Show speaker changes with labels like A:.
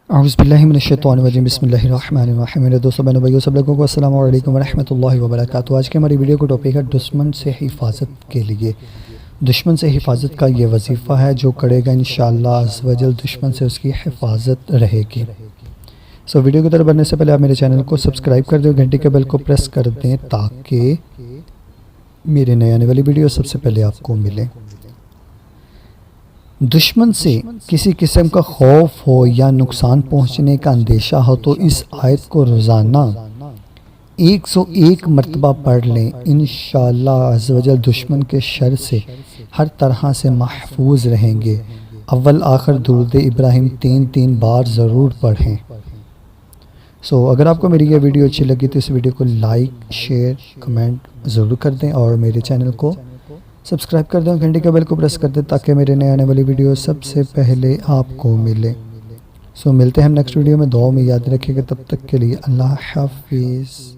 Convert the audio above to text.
A: اعوذ باللہ من الشیطان الرجیم بسم اللہ الرحمن الرحیم۔ میرے دوستوں بہنوں بھائیوں سب لوگوں کو السلام علیکم ورحمۃ اللہ وبرکاتہ۔ آج کی ہماری ویڈیو کا ٹاپک ہے دشمن سے حفاظت کے لیے۔ دشمن سے حفاظت کا یہ وظیفہ ہے جو کرے گا انشاءاللہ عز و جل دشمن سے اس کی حفاظت رہے گی۔ ویڈیو کی طرف بڑھنے سے پہلے آپ میرے چینل کو سبسکرائب کر دیں، گھنٹی کے بیل کو پریس کر دیں تاکہ میرے نئے آنے والی ویڈیو سب سے پہلے آپ کو ملے۔ دشمن سے کسی قسم کا خوف ہو یا نقصان پہنچنے کا اندیشہ ہو تو اس آیت کو روزانہ 101 مرتبہ پڑھ لیں، انشاءاللہ عز و جل دشمن کے شر سے ہر طرح سے محفوظ رہیں گے۔ اول آخر درود ابراہیم 3 بار ضرور پڑھیں۔ اگر آپ کو میری یہ ویڈیو اچھی لگی تو اس ویڈیو کو لائک، شیئر، کمنٹ ضرور کر دیں اور میرے چینل کو سبسکرائب کر دیں، گھنٹی کا بیل کو پریس کر دیں تاکہ میرے نئے آنے والی ویڈیو سب سے پہلے آپ کو ملے۔ ملتے ہیں ہم نیکسٹ ویڈیو میں، دعاؤں میں یاد رکھیے گا، تب تک کے لیے اللہ حافظ۔